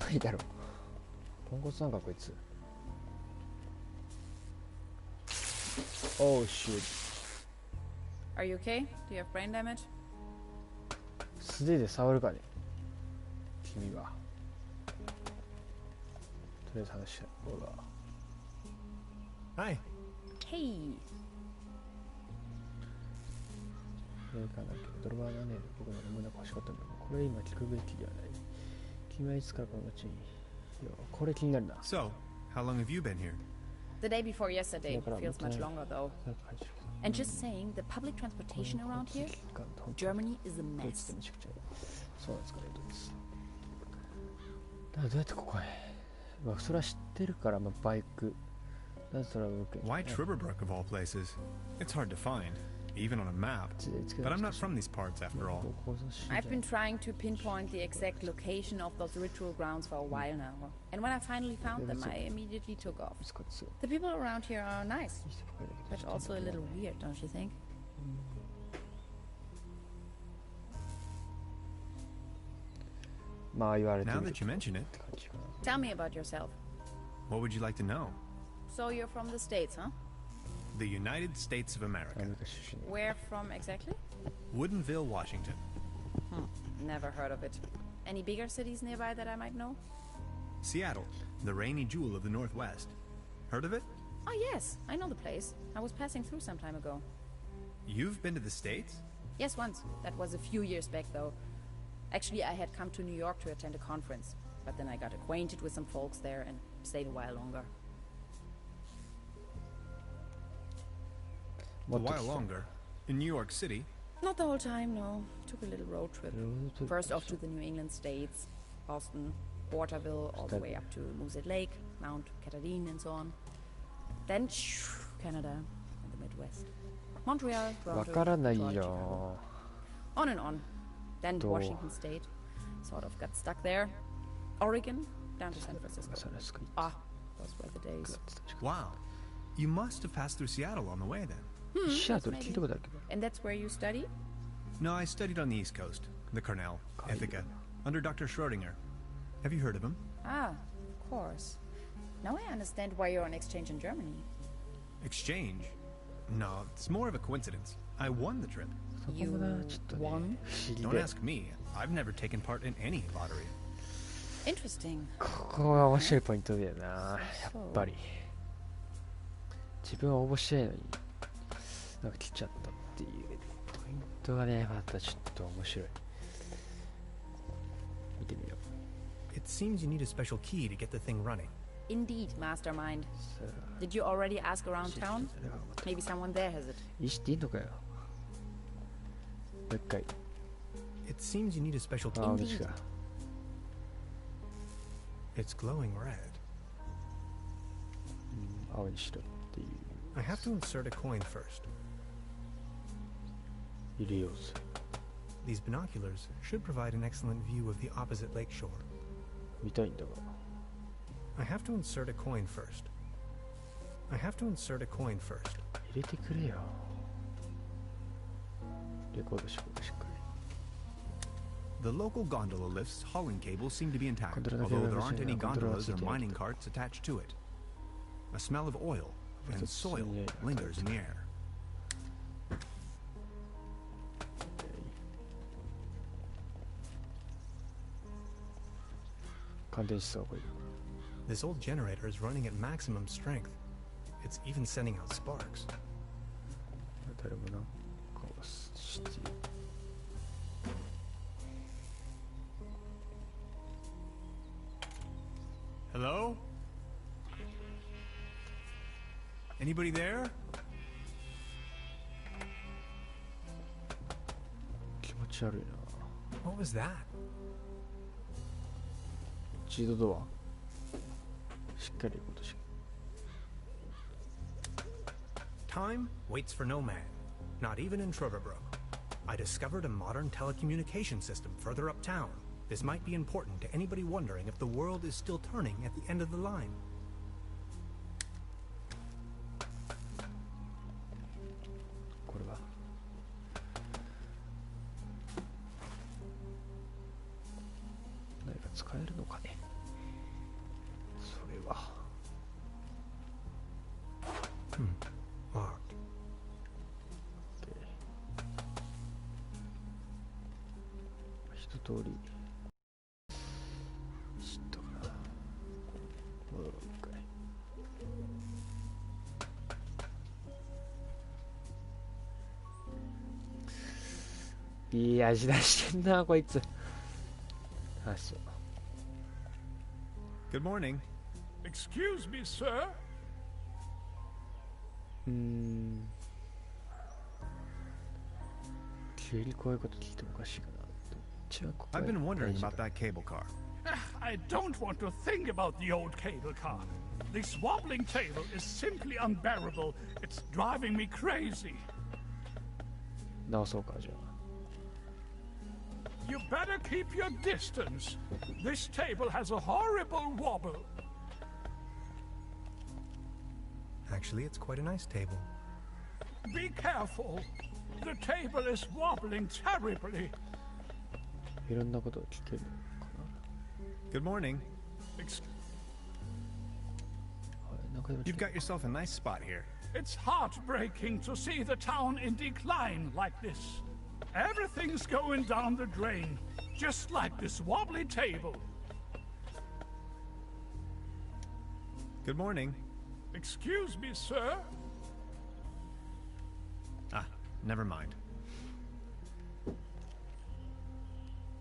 ないだろ。ポンコツなんかこいつ。Oh shit. Are you okay? Do you have brain damage? 素手で触るかね君は。とりあえず話したい。ほら。Hi. Hey. それかなけど、ドラマはね、僕の思いなく欲しかったんだけど、これ今聞くべきではない。君はいつからこの街に。いや、これ気になるな。So, how long have you been here? The day before yesterday. Feels much longer though. And just saying, the public transportation around here, Germany is a mess. そうなんですかね、どうです。だからどうやってここへ。まあ、それは知ってるから、まあ、バイク。Why Tribberbrook of all places? It's hard to find, even on a map. But I'm not from these parts after all. I've been trying to pinpoint the exact location of those ritual grounds for a while now. And when I finally found them, I immediately took off. The people around here are nice, but also a little weird, don't you think? Now that you mention it, tell me about yourself. What would you like to know? So you're from the States, huh? The United States of America. Where from exactly? Woodinville, Washington. Never heard of it. Any bigger cities nearby that I might know? Seattle, the rainy jewel of the Northwest. Heard of it? Oh yes, I know the place. I was passing through some time ago. You've been to the States? Yes, once. That was a few years back though. Actually, I had come to New York to attend a conference, but then I got acquainted with some folks there and stayed a while longer. A while longer? In New York City? Not the whole time, no. Took a little road trip. First off to the New England states, Boston, Waterville, all the way up to Moosehead Lake, Mount Catherine and so on. Then, Canada and the Midwest. Montreal, Toronto, Georgia. On and on. Then Washington State. Sort of got stuck there. Oregon, down to San Francisco. Ah, those were the days. Wow. You must have passed through Seattle on the way then. And that's where you study? No, I studied on the East Coast. The Cornell, Ithaca, under Dr. Schrodinger. Have you heard of him? Ah, of course. Now I understand why you're on exchange in Germany. Exchange? No, it's more of a coincidence. I won the trip. You won? Don't ask me. I've never taken part in any lottery. Interesting. ここが面白いポイントだよな、やっぱり。自分は応募してないのに、なんか来ちゃったっていうポイントがね、またちょっと面白い。見てみよう。It seems you need a special key to get the thing running. Indeed, mastermind. Did you already ask around town? Maybe someone there has it. いいしていいのかよ。もう一回。It seems you need a special key. あ、同じか。It's glowing red. 青にしろっていう。I have to insert a coin first. 入れようぜ。These binoculars should provide an excellent view of the opposite lake shore. 見たいんだが。I have to insert a coin first. I have to insert a coin first. 入れてくれよ。レコードしようかしっかり。The local gondola lift's hauling cables seem to be intact, although there aren't any gondolas or mining carts attached to it. A smell of oil and soil lingers in the air. This old generator is running at maximum strength. It's even sending out sparks. Hello? Anybody there? 気持ち悪いな。 What was that? 自動ドア。しっかり行こうとし。Time waits for no man, not even in Trevor I discovered a modern telecommunication system further uptown. This might be important to anybody wondering if the world is still turning at the end of the line. これは何か使えるのかね。通り知ったかな。戻ろう一回。いい味出してんなこいつ。あ、そう。Good morning. Excuse me, sir. 急にこういうこと聞いてもおかしいかな。どっちが答え I've been wondering 大事 about だ。 that cable car. I don't want to think about the old cable car. This wobbling table is simply unbearable. It's driving me crazy. 直そうかじゃあ。You better keep your distance. This table has a horrible wobble. Actually, it's quite a nice table. Be careful. The table is wobbling terribly. いろんなことを聞けるか Good morning. Ex- な。はい、なんかでも You've got yourself a nice spot here. It's heartbreaking to see the town in decline like this. Everything's going down the drain, just like this wobbly table. Good morning. Excuse me, sir. Ah, never mind.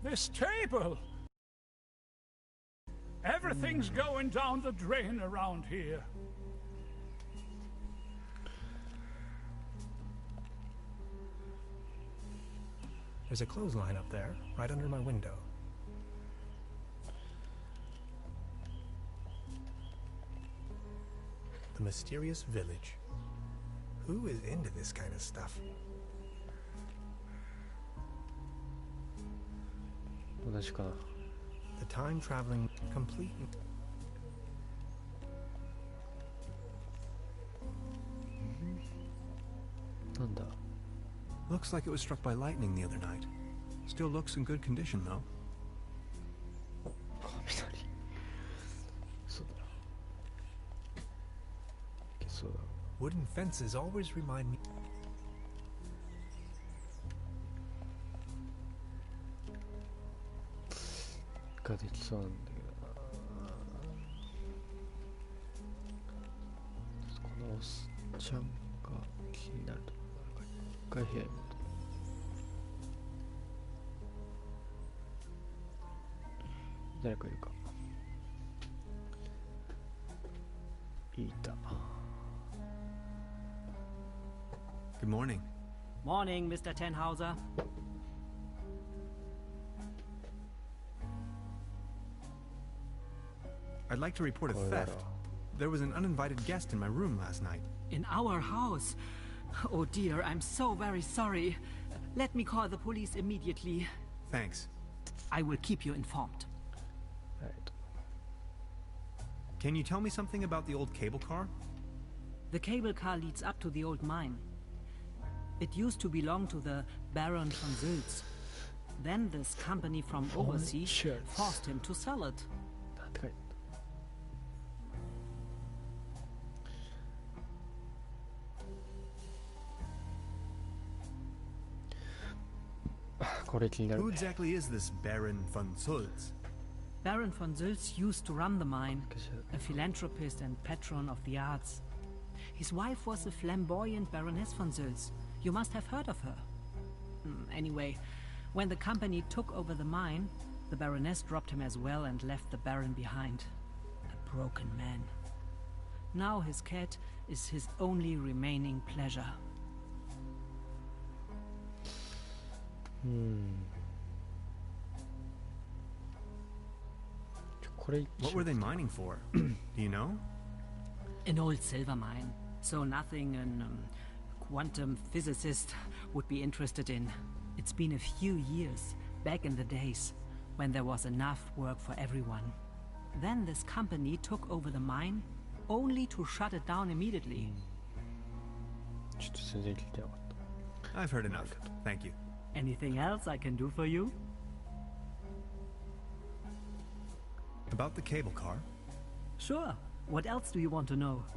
This table. Everything's going down the drain around here. There's a clothesline up there, right under my window. The mysterious village. Who is into this kind of stuff? 同じかな。 The time traveling complete. Looks like it was struck by lightning the other night. Still looks in good condition, though. 雷。そうだ。いけそうだ。 Wooden fences always remind me. ができそうなんだけどな。このおっちゃんが気になるところが一回部屋に戻る。誰かいるか。いた。 Good morning. Morning, Mr. Tenhauser. I'd like to report a theft. There was an uninvited guest in my room last night. In our house? Oh dear, I'm so very sorry. Let me call the police immediately. Thanks. I will keep you informed. Right. Can you tell me something about the old cable car? The cable car leads up to the old mine. It used to belong to the Baron von Sülz. Then this company from overseas forced him to sell it. なんて書いてある。これ気になる Who ね。 exactly is this Baron von Sülz? Baron von Sülz used to run the mine, a philanthropist and patron of the arts. His wife was a flamboyant Baroness von Sülz. You must have heard of her. Anyway, when the company took over the mine, the Baroness dropped him as well and left the Baron behind. A broken man. Now his cat is his only remaining pleasure. What were they mining for? Do you know? An old silver mine. So nothing an quantum physicist would be interested in. It's been a few years, back in the days, when there was enough work for everyone. Then this company took over the mine, only to shut it down immediately. ちょっと全然聞いてなかっ I've heard enough. Thank you. Anything else I can do for you? About the cable car? Sure. What else do you want to know? た。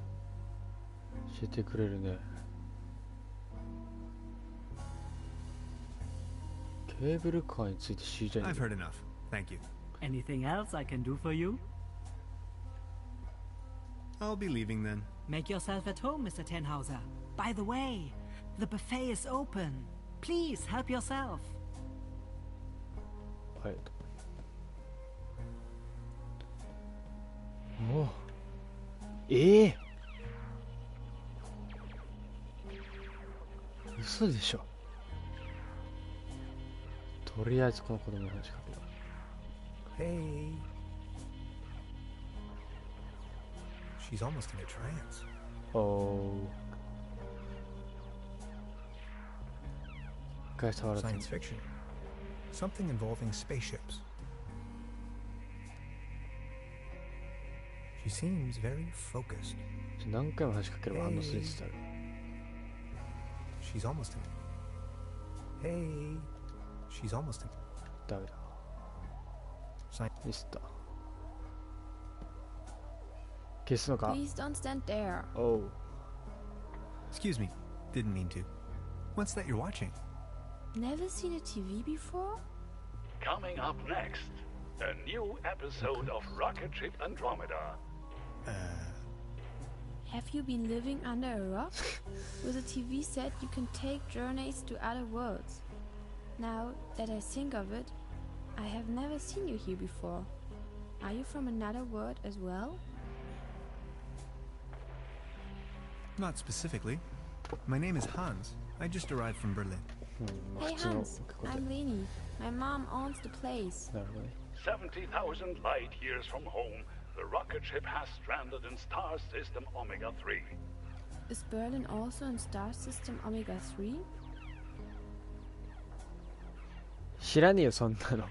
教えてくれるね。ケケーブルカーについて知りたいんだ I've けど heard enough. Thank you. Anything else I can do for you? I'll be leaving then. Make yourself at home, Mr. Tenhauser. By the way, the buffet is open. Please help yourself. はい。もう嘘でしょ。とりあえずこの子供の話しかけよう。 Hey. She's almost in a trance. Oh. 一回触らずに Science fiction. Something involving spaceships. She seems very focused. 何回も話しかければ反応するって言ったら She's almost in. Hey. She's almost in. ダメだ。ミスった。消すのか Please don't stand there. Oh. Excuse me. Didn't mean to. What's that you're watching? Never seen a TV before? Coming up next, a new episode of Rocket Ship Andromeda. Have you been living under a rock? With a TV set, you can take journeys to other worlds. Now that I think of it, I have never seen you here before. Are you from another world as well? Not specifically. My name is Hans. I just arrived from Berlin. Hey Hans, I'm Leni. My mom owns the place. なるほどね。 70,000 light years from home, the rocket ship has stranded in star system Omega 3. Is Berlin also in star system Omega 3? 知らねえよそんなの。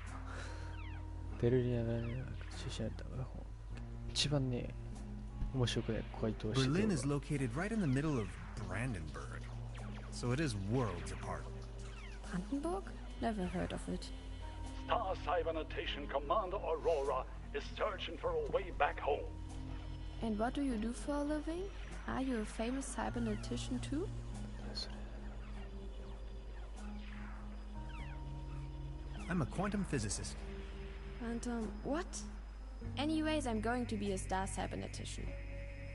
ベルリンは中止になったわ。一番ね面白くない回答して Berlin is located right in the middle of Brandenburg, so it is worlds apart. Brandenburg? Never heard of it. Star Cybernetation Commander Aurora is searching for a way back home. And what do you do for a living? Are you a famous cybernetician too? I'm a quantum physicist. And what? Anyways, I'm going to be a star cybernetician.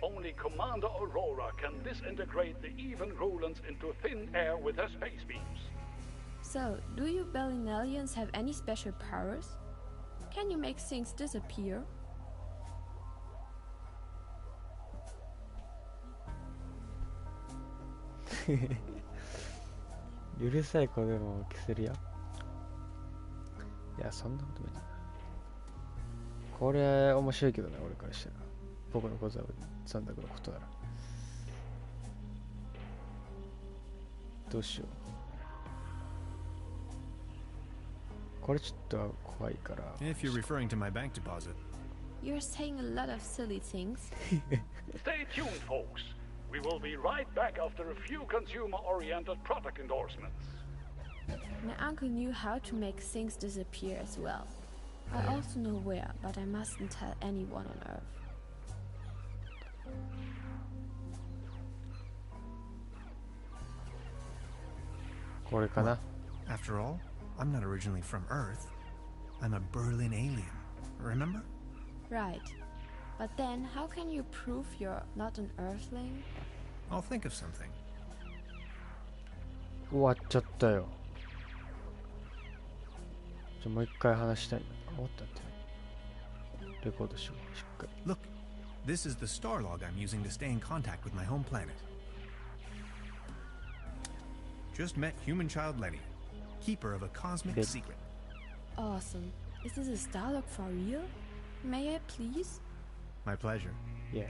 Only Commander Aurora can disintegrate the even Rulans into thin air with her space beams. So, do you Berlinalians have any special powers? Can you make things disappear? うるさい子でも消せるよ。いや、そんなことない。これ面白いけどね、俺からしたら。僕のことはサンダクのことなら。どうしよう。これちょっと怖いから。If you're referring to my bank deposit. You're saying a lot of silly things. Stay tuned, folks. We will be right back after a few consumer-oriented product endorsements. My uncle knew how to make things disappear as well. I also know where, but I mustn't tell anyone on Earth. Well, after all, I'm not originally from Earth. I'm a Berlin alien. Remember? Right. But then, how can you prove you're not an Earthling? I'll think of something. 終わっちゃったよ。じゃもう一回話したいな。終わったって。レコードしよう。しっかり。Look, this is the star log I'm using to stay in contact with my home planet. Just met human child Lenny, keeper of a cosmic secret. Awesome. Is this a Starlog for real? May I please? My pleasure. Yeah.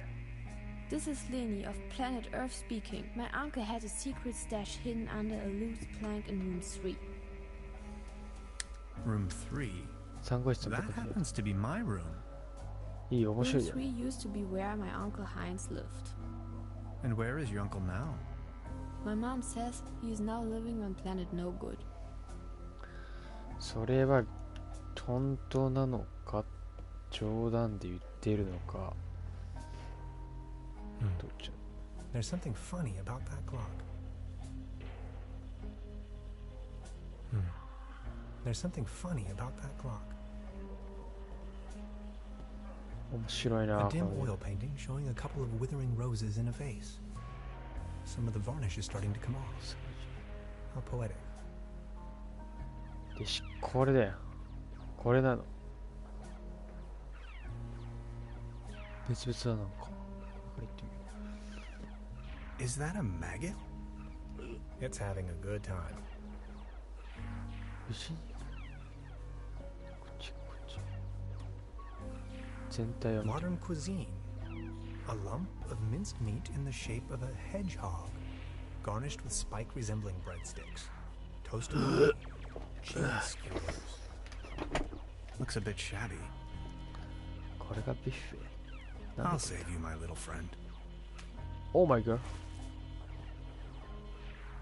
This is Leni of planet Earth speaking. My uncle had a secret stash hidden under a loose plank in room 3. Room 3? 3号室の That とこ happens to be my room. いい、面 Room 白いじゃん。 3 used to be where my uncle Heinz lived. And where is your uncle now? My mom says he is now living on planet No Good. それは本当なのか冗談で言っているのか、どっち There's something funny about that clock. There's something funny about that clock. 面白いな A dim これ oil painting showing a couple of withering roses in a vase. Some of the varnish is starting to come off. How poetic. でこれだよ。これなの。別々だなんか。これ言ってみる。 Is that a maggot? It's having a good time. 牛こっちこっち。全体を見て。 Modern cuisine. A lump of minced meat in the shape of a hedgehog, garnished with spike resembling breadsticks. Toasted honey. Cheese skewers. Looks a bit shabby. これがビュッフェ。なん I'll だ save you, my little friend. Oh my god.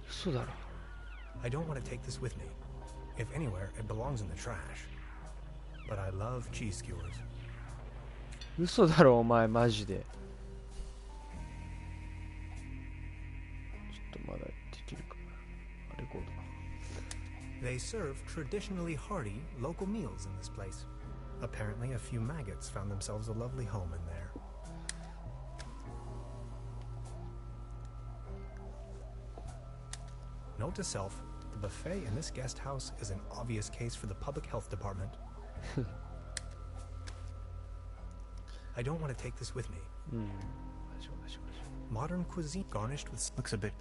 嘘だろ。 I don't want to take this with me. If anywhere, it belongs in the trash. But I love cheese skewers. 嘘だろお前マジで。ちょっとまだできるかな。レコード。 They serve traditionally hearty local meals in this place. Apparently, a few maggots found themselves a lovely home in there. Note to self, the buffet in this guest house is an obvious case for the public health department. I don't want to take this with me. Modern cuisine garnished with... Looks a bit...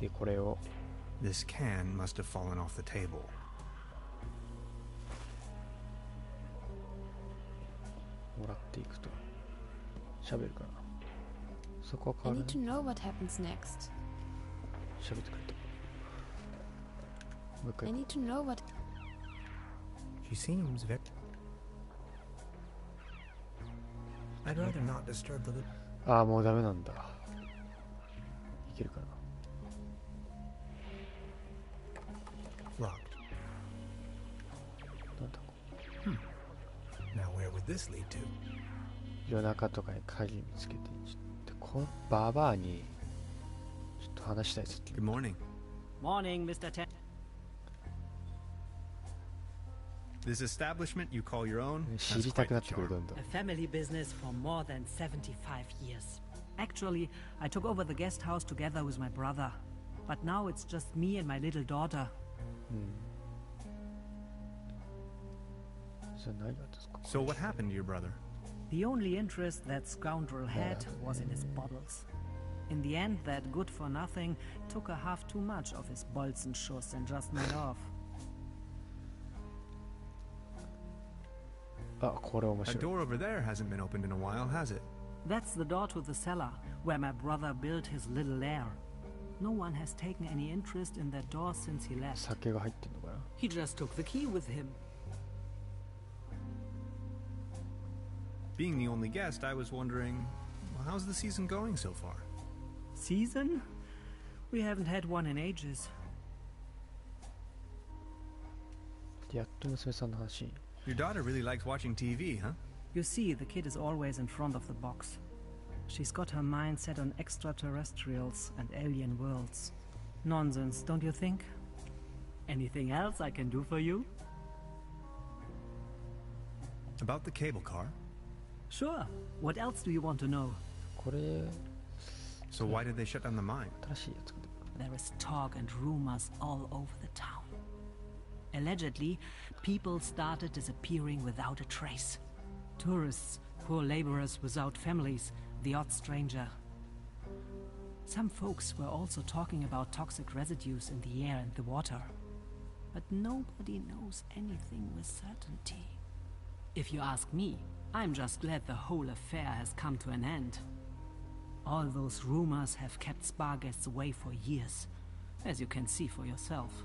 でこれを This can must have fallen off the table. もらっていくと喋るかな。そこは I 変わら need ない。 to know what happens next. 喋ってくれた。もう一 I 回。 need to know what. She seems very... I'd rather not disturb the... ああもうダメなんだ。いけるかな。 Locked. なんだ Now where would this lead to? 夜中とかに鍵見つけてちょっとこのババアにちょっと話したいです。 Good morning. Morning, Mr. Ten. This establishment you call your own 知 has りた quite くなっ the てくる charm. どんどん A family business for more than 75 years. Actually, I took over the guest house together with my brother. But now it's just me and my little daughter. それ何がですか So what happened to your brother? The only interest that scoundrel had was in his bottles. In the end, that good-for-nothing took a half too much of his Bolzenschuss and just made off. あこれ面 That 白い door over there hasn't been opened in a while, has it? That's the door to the cellar, where my brother built his little lair. No one has taken any interest in that door since he left. 酒が入ってんのかな He just took the key with him. Being the only guest, I was wondering, well, how's the season going so far? Season? We haven't had one in ages. でやっと娘さんの話 Your daughter really likes watching TV, huh? You see, the kid is always in front of the box. She's got her mind set on extraterrestrials and alien worlds. Nonsense, don't you think? Anything else I can do for you? About the cable car. Sure. What else do you want to know? これ So why did they shut down the mine? 新しいやつが出て There is talk and rumors all over the town. Allegedly, people started disappearing without a trace. Tourists, poor laborers without families, the odd stranger. Some folks were also talking about toxic residues in the air and the water. But nobody knows anything with certainty. If you ask me, I'm just glad the whole affair has come to an end. All those rumors have kept spa guests away for years, as you can see for yourself.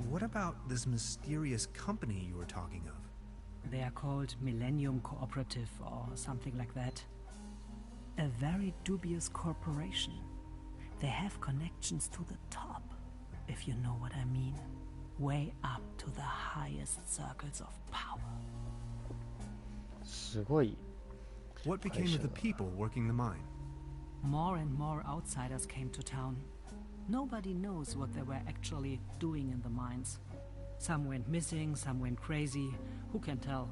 What about this mysterious company you were talking of? They are called Millennium Cooperative or something like that. A very dubious corporation. They have connections to the top, if you know what I mean. Way up to the highest circles of power. すごい What became of the people working the mine? More and more outsiders came to town. Nobody knows what they were actually doing in the mines. Some went missing, some went crazy. Who can tell?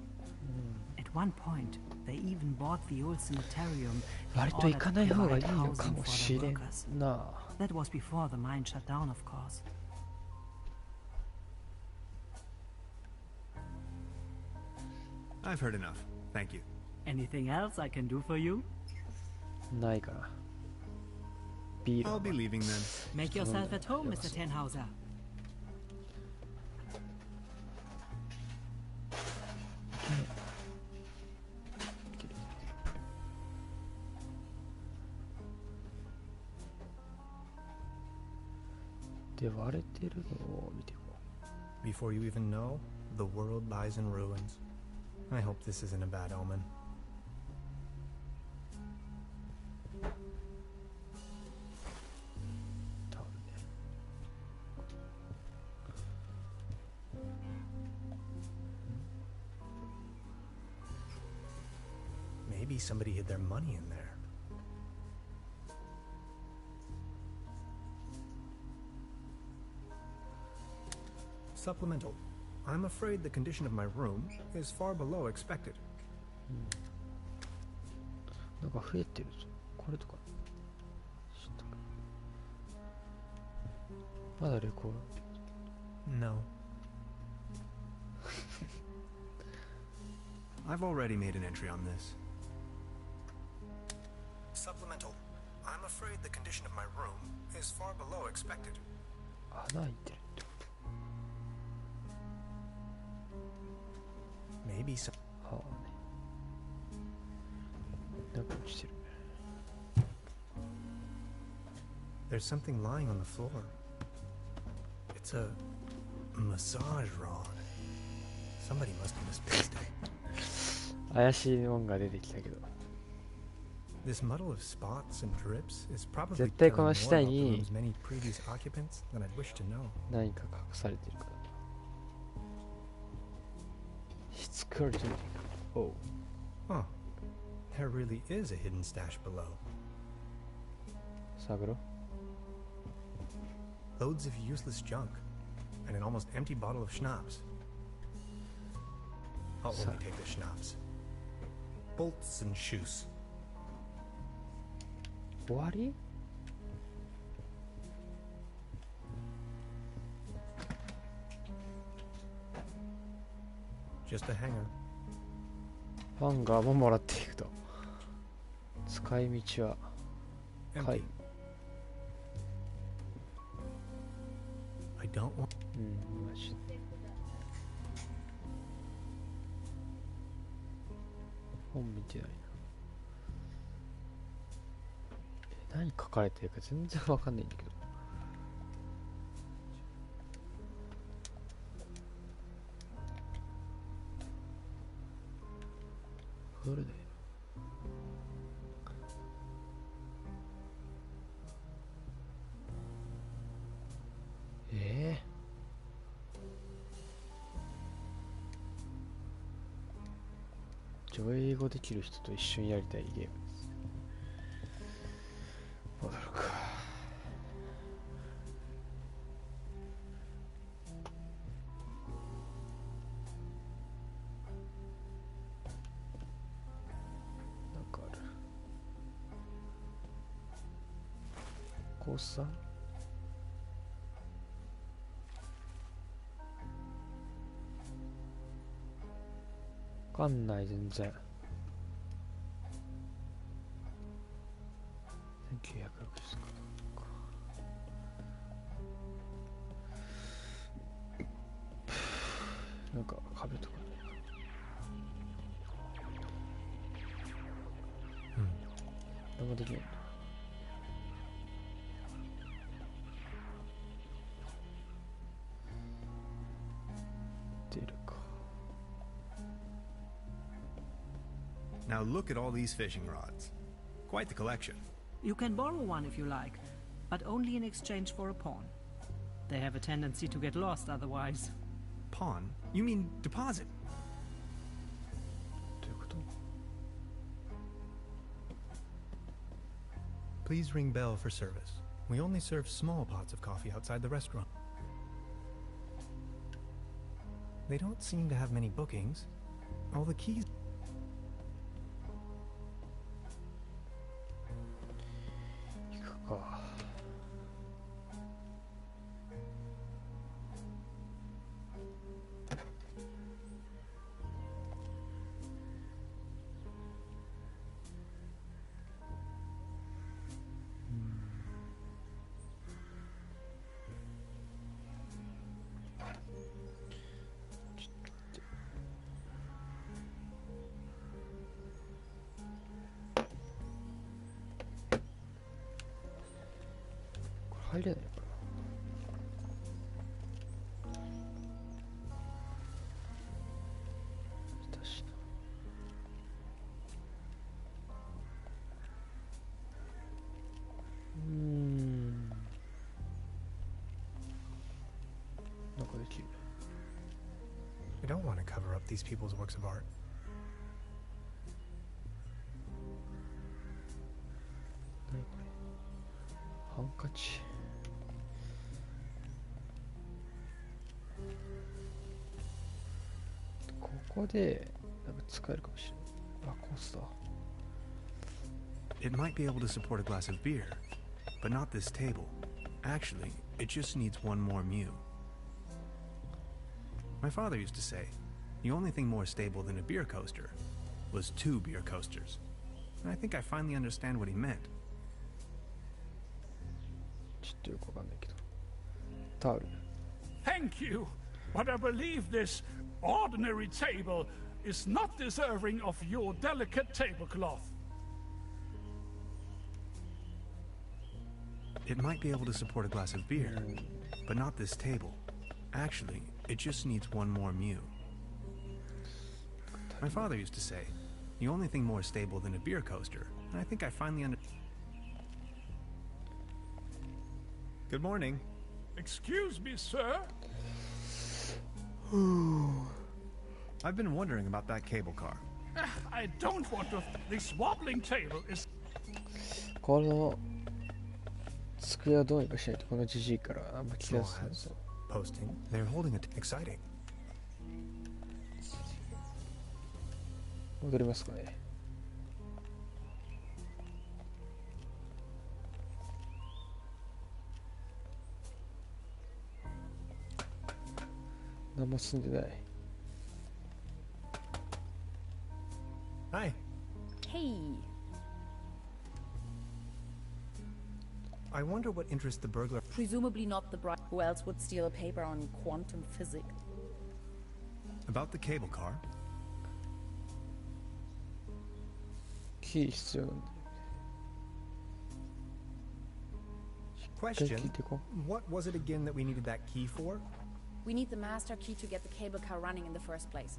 At one point, they even bought the old sanitarium in 割と order 行か to ない方がい provide いの housing かも for し the れん workers. な。 That was before the mine shut down, of course. I've heard enough. Thank you. Anything else I can do for you? ないかな。ビール I'll は be leaving then. Make yourself at home, Mr. Tenhauser. で割れてるのを見ても Before you even know, the world lies in ruins. I hope this isn't a bad omen. Maybe somebody hid their money in there. Supplemental. I'm afraid the condition of my room is far below expected. なんか増えてるぞ。これとか知ったかまだレコード No. I've already made an entry on this. Supplemental. I'm afraid the condition of my room is far below expected. 穴開いてるってこ Maybe some. とはあねなんか落ちてる There's something lying on the floor. It's a massage rod. Somebody must have misplaced it. 怪しいもんが出てきたけど This muddle of spots and drips is probably 絶対 telling こ more の about 下 the に room's many previous occupants than I'd wish to know. 何か隠されてるからしつこいじゃねえかおう Huh. There really is a hidden stash below. 探ろう Loads of useless junk. And an almost empty bottle of schnapps. I'll So- only take the schnapps. Bolts and shoes. 終わり Just a hanger. ハンガーももらっていくと使い道は Empty. はい I don't want. うんマジで本見てないな何書かれてるか全然わかんないんだけどどれだよ英語できる人と一緒にやりたいゲームです戻るかなんかあるコースさんわかんない全然1960かなんか壁とか何もできないんだ出るか Now look at all these fishing rods. Quite the collection. You can borrow one if you like, but only in exchange for a pawn. They have a tendency to get lost otherwise. Pawn? You mean deposit? どういうこと Please ring bell for service. We only serve small pots of coffee outside the restaurant. They don't seem to have many bookings. All the keys... Oh. 入れないのかな。来たしな。なんかできる。We don't want to cover up these people's works of art. 何これ。ハンカチ。ここでなんか使えるかもしれない。あ、コースター。It might be able to support a glass of beer, but not this table. Actually, it just needs one more mew. My father used to say, the only thing more stable than a beer coaster was 2 beer coasters. And I think I finally understand what he meant. ちょっとよくわかんないけど。タオル。Thank you, but I believe this ordinary table is not deserving of your delicate tablecloth. It might be able to support a glass of beer, but not this table. Actually, it just needs one more mew. My father used to say, the only thing more stable than a beer coaster, and I think I finally Good morning. Excuse me, sir? I've been wondering about that cable car. I don't want to... This wobbling table is... この机をどうにかしないとこのじじいからあんま気がするんですよ。 Posting. They're holding it exciting. 戻りますかね。何も進んでない。Hi. Hey. I wonder what interests the burglar. Presumably not the bride. Who else would steal a paper on quantum physics? About the cable car. キー必要なんだよ。 Question. What was it again that we needed that key for? We need the master key to get the cable car running in the first place.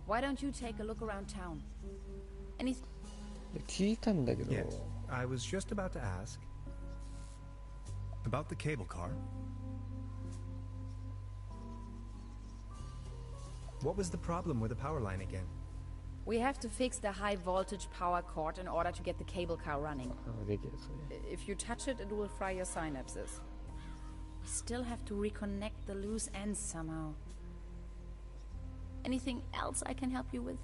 Why don't you take a look around town? Anything? 聞いたんだけど。 Yes. I was just about to ask. About the cable car. What was the problem with the power line again? We have to fix the high voltage power cord in order to get the cable car running. あ、できるそれ。 If you touch it, it will fry your synapses. We still have to reconnect the loose ends somehow. Anything else I can help you with?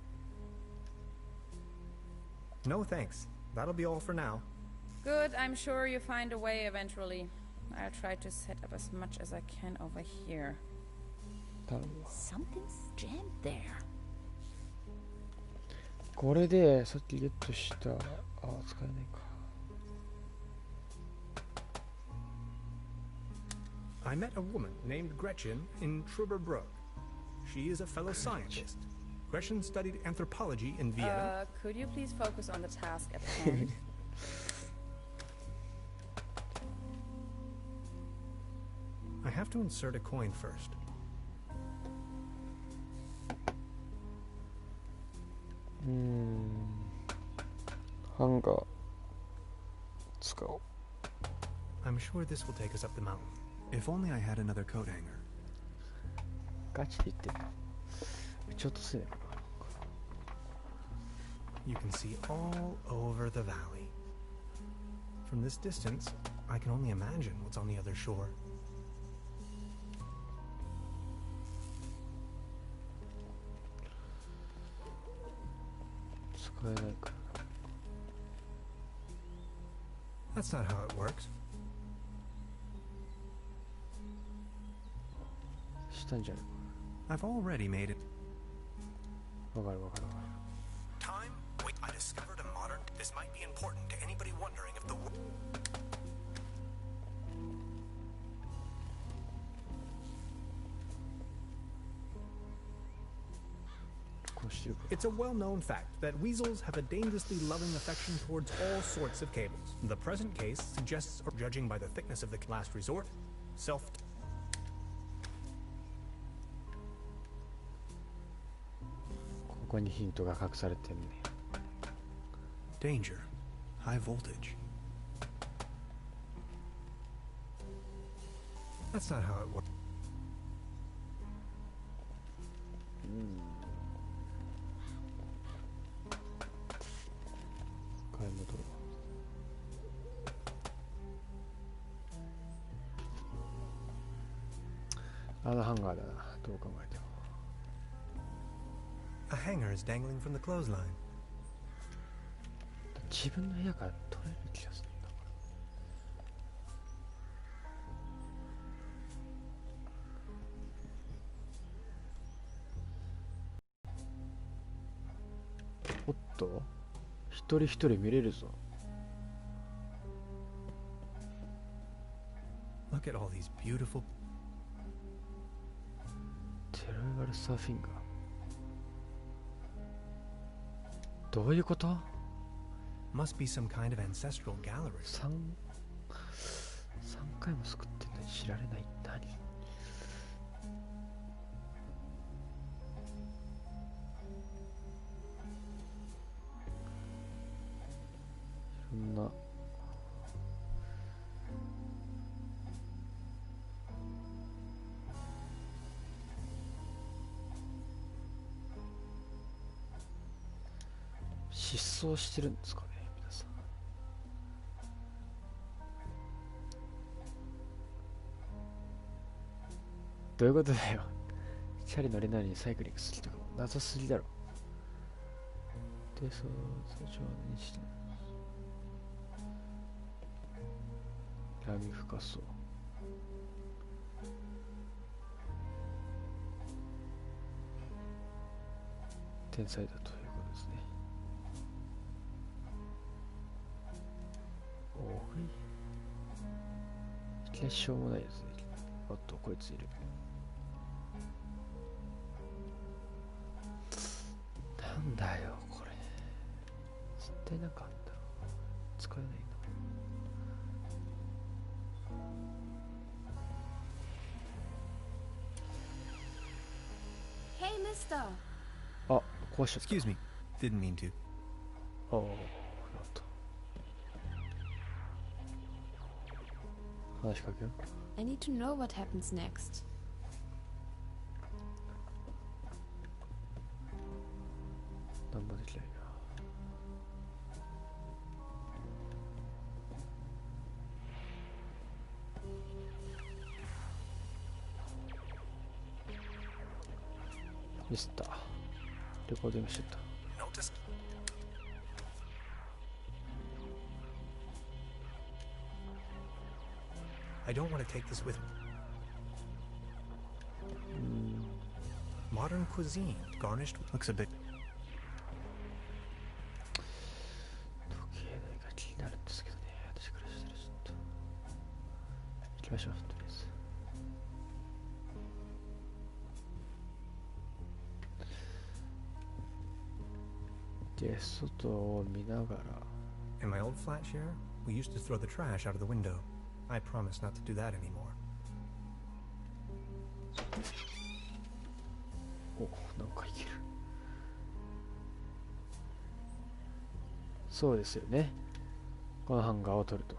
No thanks. That'll be all for now. Good, I'm sure you find a way eventually. I'll try to set up as much as I can over here. 頼むわ。 Something's jammed there. これでさっきゲットした。あ、使えないか。 I met a woman named Gretchen in Trüberbrook. She is a fellow scientist. Gretchen studied anthropology in Vienna. Could you please focus on the task at hand? I have to insert a coin first. ハンガー使おう。 I'm sure this will take us up the mountain. If only I had another coat hanger. ガチで言ってる。ちょっとすね。 You can see all over the valley. From this distance, I can only imagine what's on the other shore. 使えないから。 That's not how it works. したんじゃない I've already made it. か。わかるわかるわかる。 Time? Wait, I discovered a modern... This might be important to anybody wondering if the... こうしてるか。 It's a well-known fact that weasels have a dangerously loving affection towards all sorts of cables. The present case suggests, or judging by the thickness of the last resort, self... ここにヒントが隠されてんね。 Danger. High voltage. That's not how it works. 買い戻るわ。あのハンガーだな、どう考えても。 A hanger is dangling from the clothesline. 自分の部屋から取れる気がするんだから。おっと、一人一人見れるぞ。 Look at all these beautiful... テロイバルサーフィンガー。どういうこと？ Must be some kind of ancestral gallery. 3回も救ってんのに知られない。何？そんな失踪してるんですかね、皆さん。どういうことだよ。チャリ乗れないのにサイクリングするとか謎すぎだろ。で、そう状にして闇深そう。天才だということですね。おい、いきなりしょうもないですね。おっと、こいついる。なんだよこれ、絶対なんかあんだろう。使えないんだHey, mister! もん。あ、壊しちゃった。 Excuse me. Didn't mean to. おお、なんと話しかけよう。 I need to know what happens next. 何もできないな。ミスった。レコーディングしてた。 Notice. I don't want to take this with me. Modern cuisine, garnished with... Looks a bit... 時計台が気になるんですけどね。私からしたらちょっと行きましょう。とりあえずで、外を見ながら。 In my old flat share, we used to throw the trash out of the window. I promise not to do that anymore. お、なんかいける。そうですよね。このハンガーを取ると。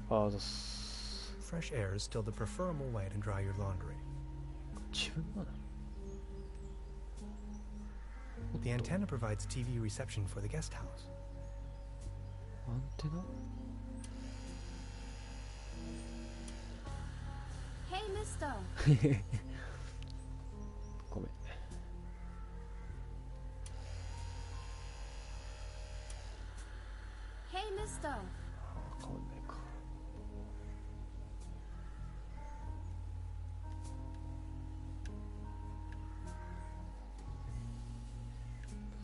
ああ、どうす。 Fresh air is still the preferable way to dry your laundry. 自分のだ。 The antenna provides TV reception for the guest house. あアンテナ Hey, mister! ごめん。Hey, mister! 変わんないか。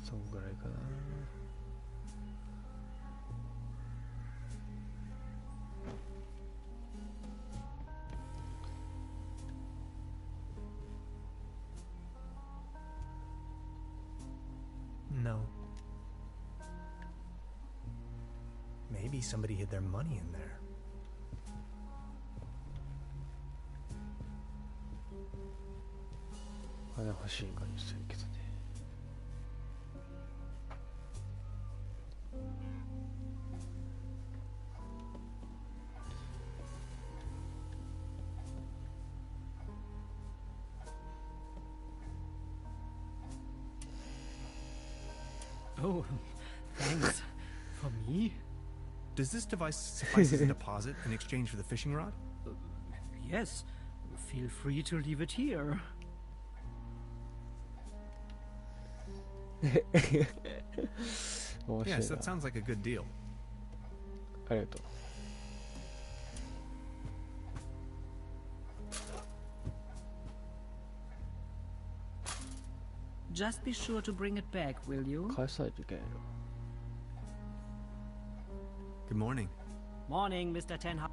そんぐらいかな。No. Maybe somebody hid their money in there. I 金欲しい感じするけどね。Oh, thanks. For me? Does this device suffice as a deposit in exchange for the fishing rod? Yes. Feel free to leave it here. Yes, that sounds like a good deal. ありがとう。Just be sure to bring it back, will you? 返さないといけないの。Good morning. Morning, Mr. Tenha.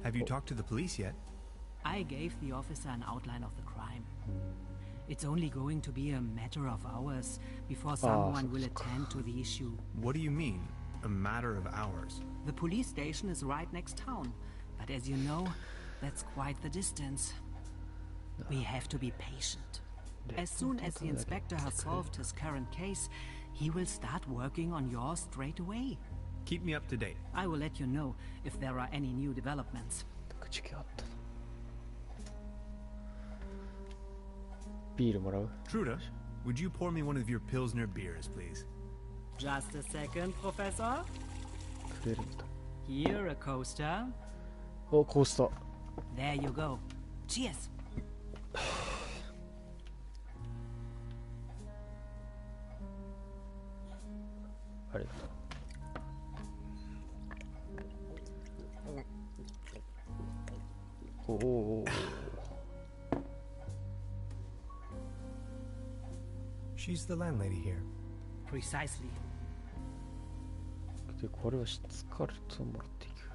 Have you talked to the police yet? I gave the officer an outline of the crime. It's only going to be a matter of hours before someone will attend to the issue. What do you mean, a matter of hours? The police station is right next town, but as you know, that's quite the distance. We have to be patient. As soon as the inspector has solved his current case, he will start working on yours straight away. Keep me up to date. I will let you know if there are any new developments. 口があったの。ビールもらう？ Truda, would you pour me one of your Pilsner beers, please? Just a second, Professor. くれるんだ。 Here, a coaster. お、コースター。 There you go. Cheers. ありがとう。おお。 She's the landlady here. Precisely. で、これは質カルトをもらっていく。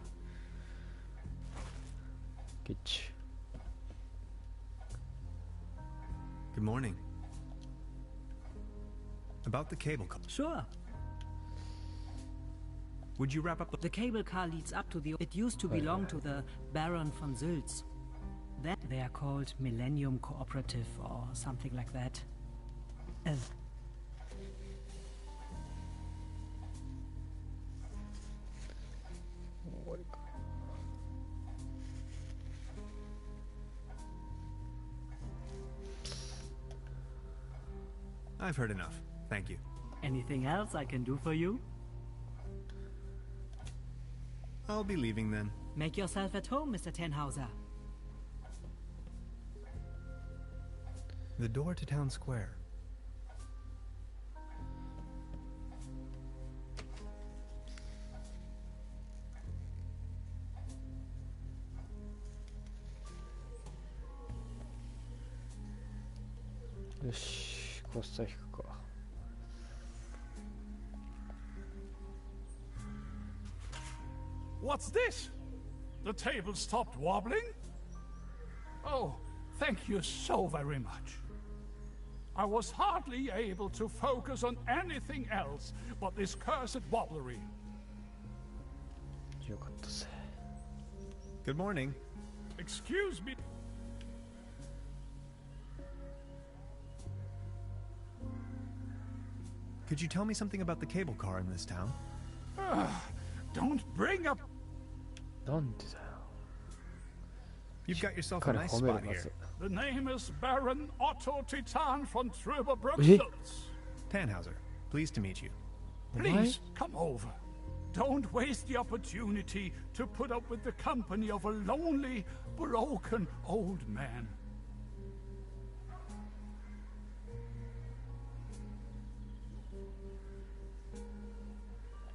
ゲッチ。 Good morning. About the cable car. Sure. Would you wrap up the... The cable car leads up to the... It used to belong to the Baron von Sülz. Then they are called Millennium Cooperative or something like that. I've heard enough. Thank you. Anything else I can do for you? I'll be leaving then. Make yourself at home, Mr. Tenhauser. The door to town square.よし、コースター引くか。 What's this? The table stopped wobbling? Oh, thank you so very much. I was hardly able to focus on anything else but this cursed wobblery. よかったぜ。 Good morning. Excuse me. Could you tell me something about the cable car in this town? Don't bring up... なんでだよ。 You've got yourself a 彼 nice 褒める spot ま here. ず。 The name is Baron Otto Titan von Trüberbrook Eh? Schultz. Tannhauser, pleased to meet you. Please, come over. Don't waste the opportunity to put up with the company of a lonely, broken old man.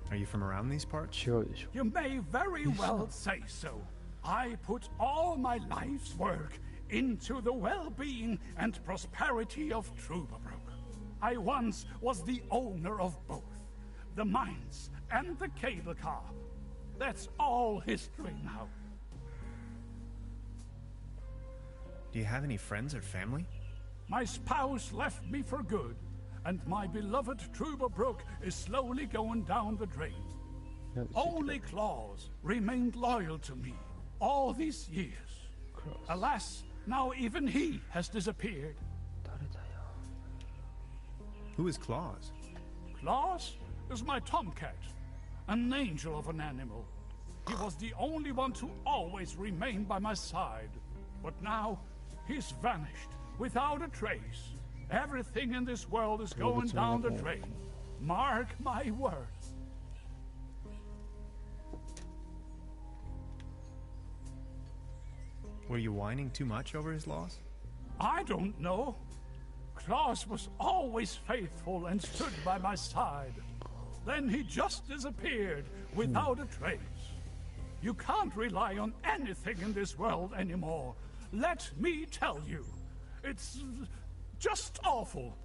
Are you from around these parts? 違うでしょ。 You may very well say so. I put all my life's work into the well-being and prosperity of Troubabrok. I once was the owner of both, the mines and the cable car. That's all history now. Do you have any friends or family? My spouse left me for good, and my beloved Troubabrok is slowly going down the drain. Only Claus remained loyal to me all these years. Alas, now even he has disappeared. 誰だよ。 Who is Claus? Claus is my tomcat, an angel of an animal. He was the only one to always remain by my side. But now, he's vanished, without a trace. Everything in this world is going down the drain. Mark my words. Were you whining too much over his loss? I don't know. Claus was always faithful and stood by my side. Then he just disappeared without a trace. You can't rely on anything in this world anymore. Let me tell you. It's just awful.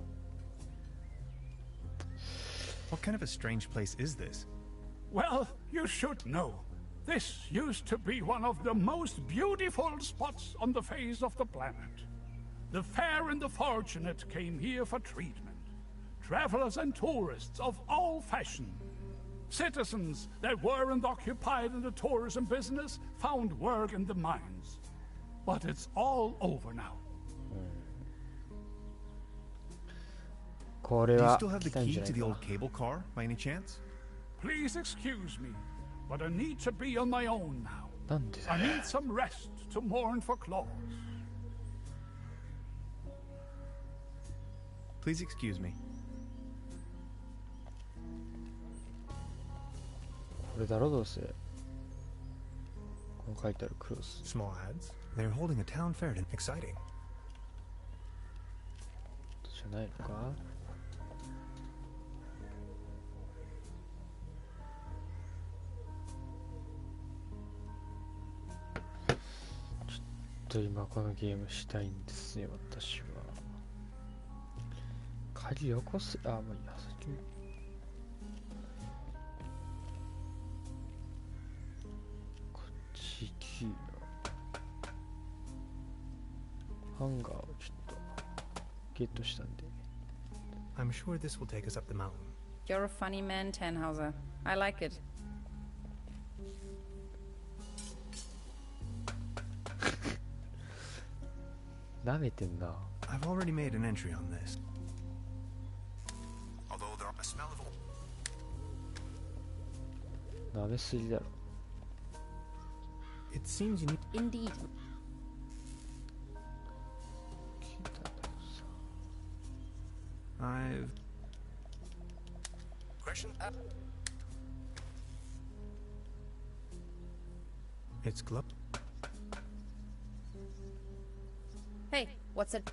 What kind of a strange place is this? Well, you should know. This used to be one of the most beautiful spots on the face of the planet. The fair and the fortunate came here for treatment. Travelers and tourists of all fashion. Citizens that weren't occupied in the tourism business found work in the mines. But it's all over now. これ Do you は still have the 来たん key じゃな to い the か old cable car, by any chance? Please excuse me, but I need to be on my own now. なんでだ I よ。 need some rest to mourn for Claus. Please excuse me. これだろどうせ。この書いてあるクロス。 Small ads. They're holding a town fair. Exciting. じゃないのか。ちょっと今このゲームしたいんですね、私は。鍵よこせ、あ、もういいや、先に。こっちキーのハンガーをちょっとゲットしたんで。 I'm sure this will take us up the mountain. You're a funny man, Tannhauser. I like it. 舐めてんな。 I've already made an entry on this. Although there a smell of 舐めすぎだろ。 it seems you need Indeed. 聞いたんだけどさ。 I've question. It's glove. Hey, what's it?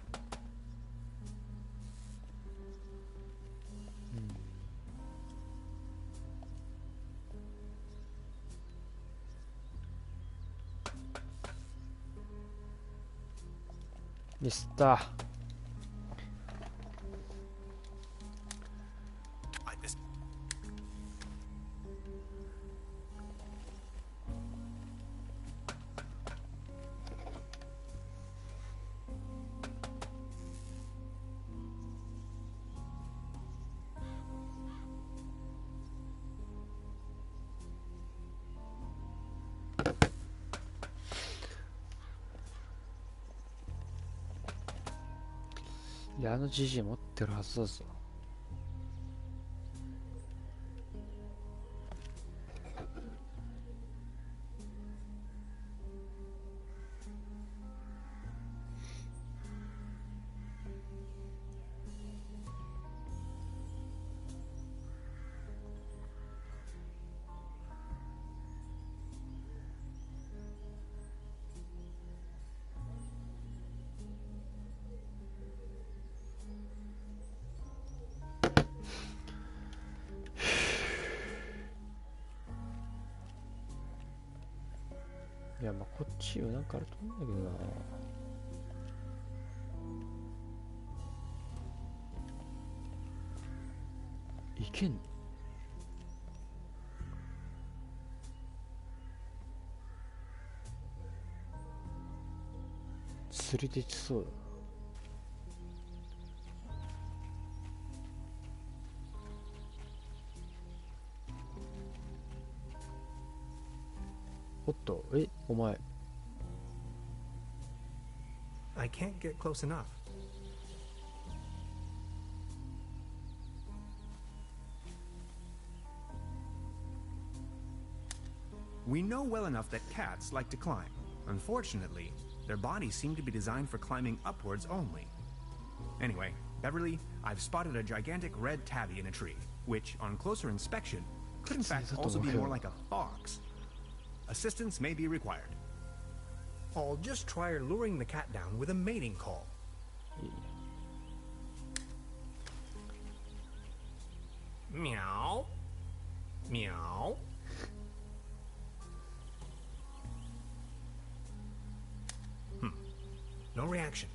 ミスった。 This. いや、あの GG 持ってるはずだぞ。いや、まあこっちはなんかあると思うんだけどな。いけんの？釣りできそうだ。おっと、お前。I can't get close enough. We know well enough that cats like to climb. Unfortunately, their bodies seem to be designed for climbing upwards only. Anyway, Beverly, I've spotted a gigantic red tabby in a tree, which, on closer inspection, could in fact also be more like a fox. Assistance may be required. I'll just try luring the cat down with a mating call. Meow. Meow. No reaction.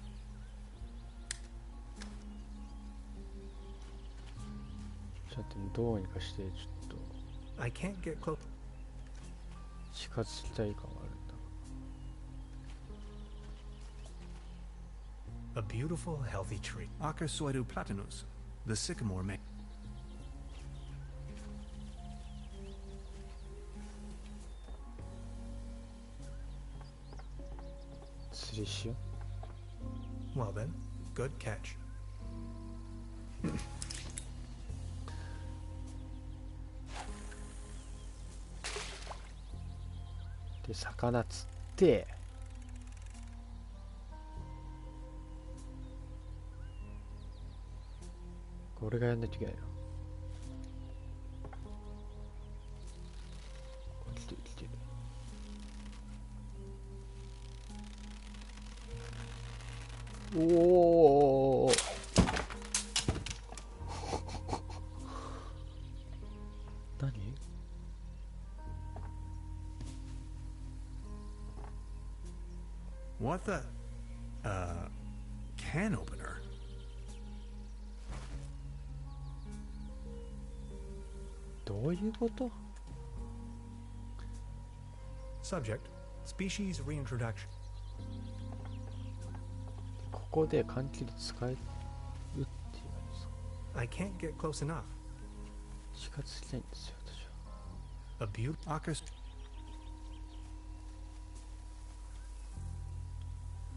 ちょっとどうにかしてちょっと I can't get close. 近づきたい感があるんだ。 A beautiful, healthy tree. Acasoidu platanus, the sycamore may. 釣りしよう。 Well then, good catch. で、魚釣って、これがやんないといけないな。来てる来てる。おお。何？ What the? Can opener. どういうこと？ Subject: Species reintroduction. ここで換気で使えるっていうのですか？ I can't get close enough. 近づきたいんですよ、私は。 A beautiful Acas.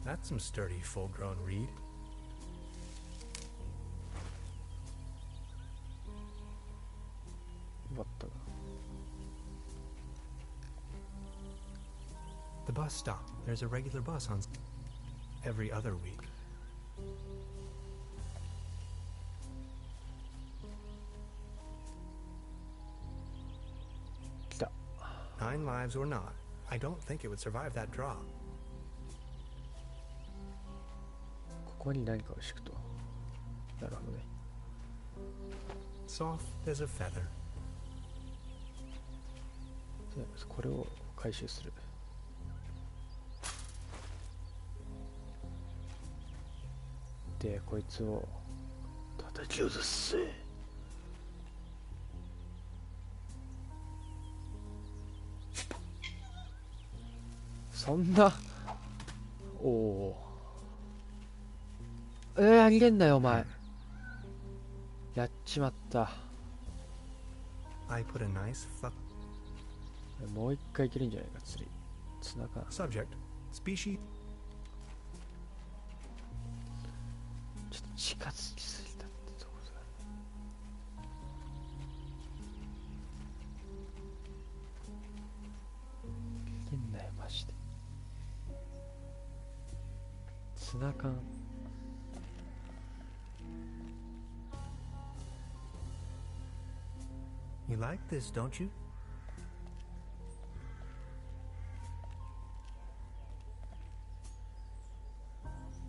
That's some sturdy, full-grown reed. 奪ったな。 The bus stop. There's a regular bus on every other week. 来た。 9 lives or not, I don't think it would survive that drop. ここに何かを敷くと。なるほどね。 Soft as a feather. じゃあこれを回収する。で、こいつを叩き落とす。そんな。おお。あげんなよお前。やっちまった。 I put a nice fuck. もう一回いけるんじゃないか、釣り。綱か。 Subject: Species. ちょっと近づきすぎたってとこだ。いけんなよマジで。綱かん。 You like this, don't you?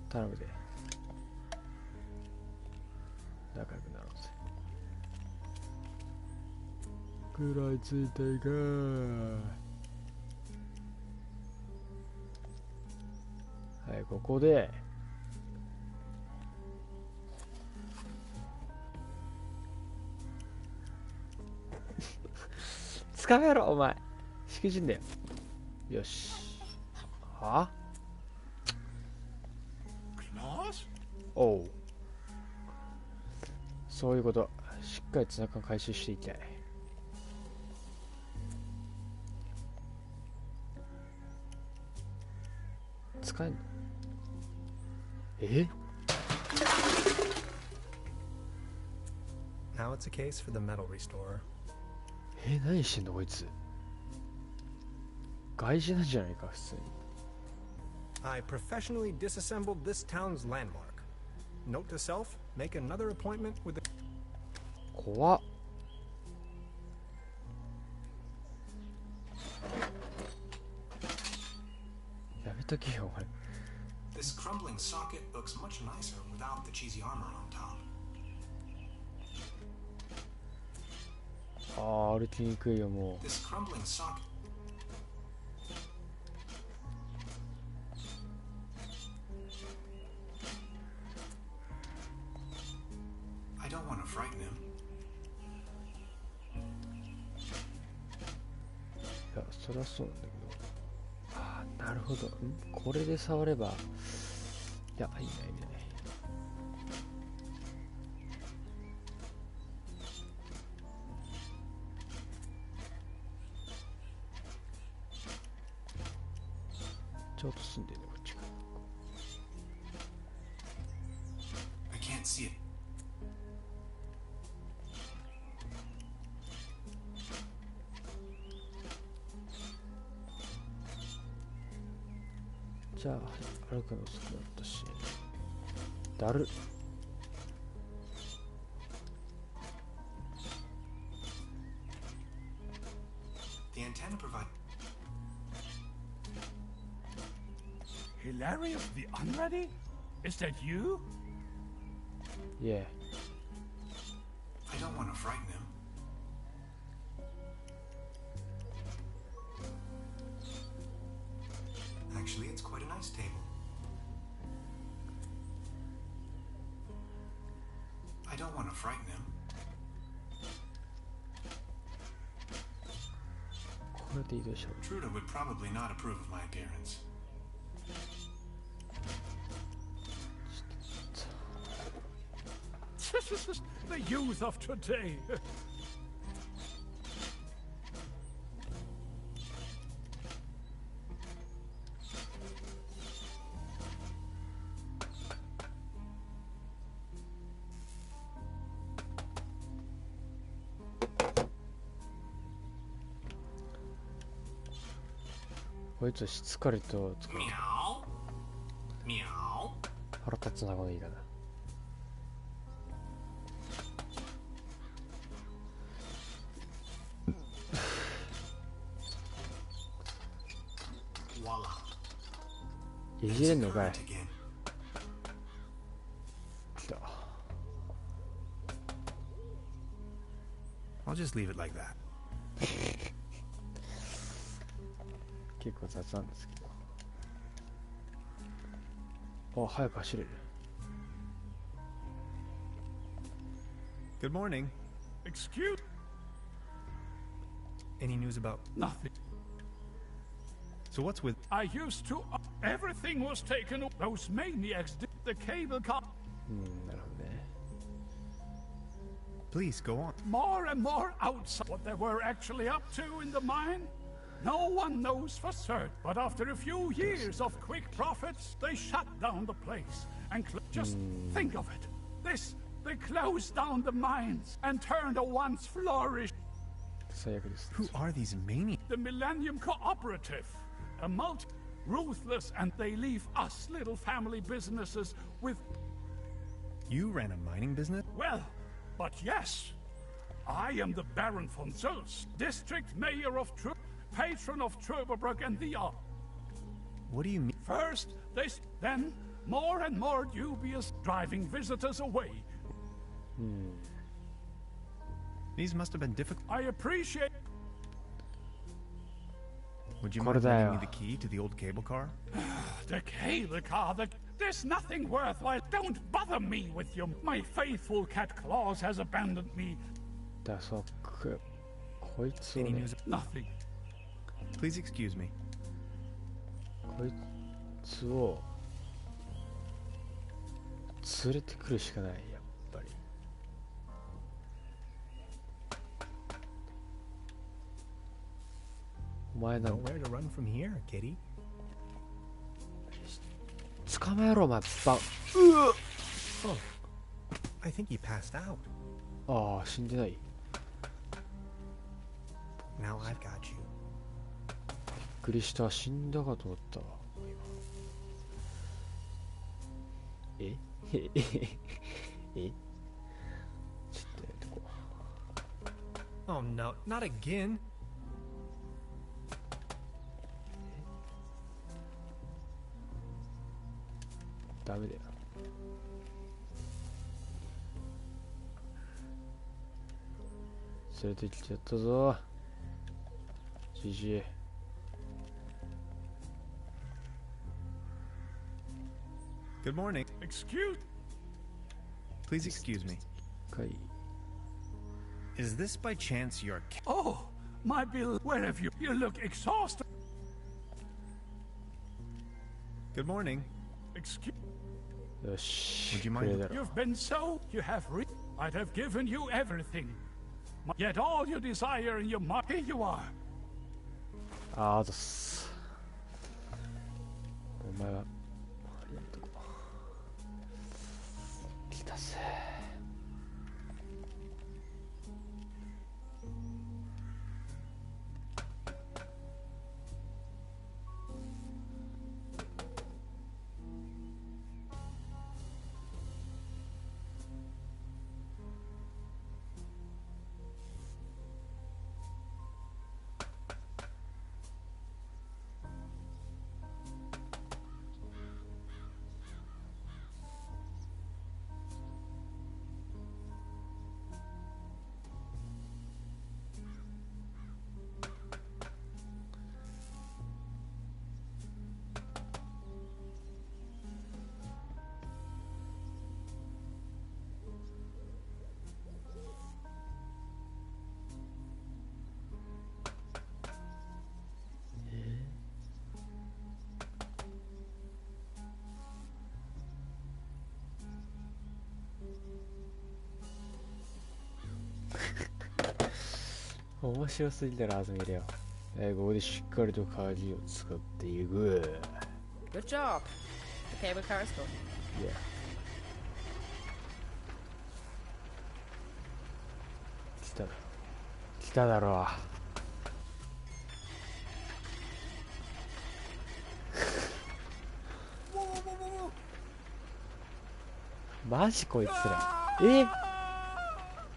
頼むで。仲良くなろうぜ。食らいついていけ。はい、ここで捕まえろお前、しくじんだよ。よし。はおう、そういうこと。しっかりツナ缶回収していきたい。使えんの？え？ Now it's a case for the metal restorer. 何してんのこいつ。外人なんじゃないか普通に。I professionally disassembled this town's landmark. Note to self, make another appointment with the... 怖っ。やめとけよお前。 This crumbling socket looks much nicer without the cheesy armor on top. ああ、歩きにくいよもう。 This crumbling socket. I don't want to frighten him. いや、そりゃそうなんだけど。ああ、なるほど。これで触れば。いや、いいね、いいね。ちょっと住んでるね、こっちから。 I can't see it. じゃあ歩くの遅くなったし、だる。The antenna provide. Hilarious the Unready? Is that you? Yeah. I don't want to frighten him. Actually, it's quite a nice table. I don't want to frighten him. これで移動しよう。 Truda would probably not approve of my appearance. The youth of today. こいつしつかれと使う。 Meow. Meow. 腹立つなこのいいかな。 Voila. いじれんのかい。 Current again. 来た。 I'll just leave it like that. 結構雑なんですけど。あ、早く走れる。 Good morning. Excuse Any news about... nothing. So what's with... I used to. Everything was taken. Those maniacs did the cable car. なるほどね。 Please, go on. More and more outside. What they were actually up to in the mine? No one knows for certain. But after a few years of quick profits, they shut down the place. And just think of it. They closed down the mines and turned a once flourish. 最悪です。 Who are these maniacs? The Millennium Cooperative. A ruthless, and they leave us little family businesses with, You ran a mining business? well, but yes. I am the Baron von Zülz, district mayor of patron of Tröberbrook and the Art. What do you mean? First, then more and more dubious, driving visitors away. These must have been difficult. I appreciate. Would you What mind are they? lending me the key to the old cable car? The cable car, there's nothing worthwhile. Don't bother me with your... My faithful cat Claus has abandoned me. だそくこいつを Any ね news? Nothing. Please excuse me. こいつを連れてくるしかないやっぱり。お前なんだ Nowhere to run from here, kitty. 捕まえろお前バン。 Oh, I think he passed out. ああ死んでない。 Now I've got you. びっくりした死んだかと思ったわ。ええちょっとやめてこう。 Oh no, not again. ダメだよ。連れてきちゃったぞ。じじい。 Good morning. Please excuse me. かい。 Is this by chance your cat? Oh, my Bill, where have you? You look exhausted. Good morning. Excuse... よし。 Would you くれ mind? だろ。 You've been so... You have I'd have given you everything. Yet all you desire in your mind... Here you are. あーどっす。お前は。やっとこう。来たぜ。面白すぎたら始めるよ。ここでしっかりと鍵を使っていく。Good job. The cable car is gone. Yeah. 来ただろ。来ただろ。マジこいつら。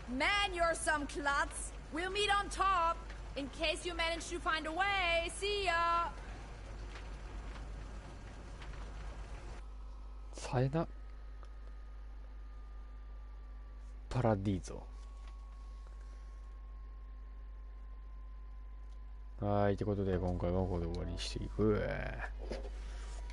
Man, you're some klutz. We'll meet on top. In case you manage to find a way. See ya. サイナパラディーゾ。はい、ということで今回はここで終わりにしていく。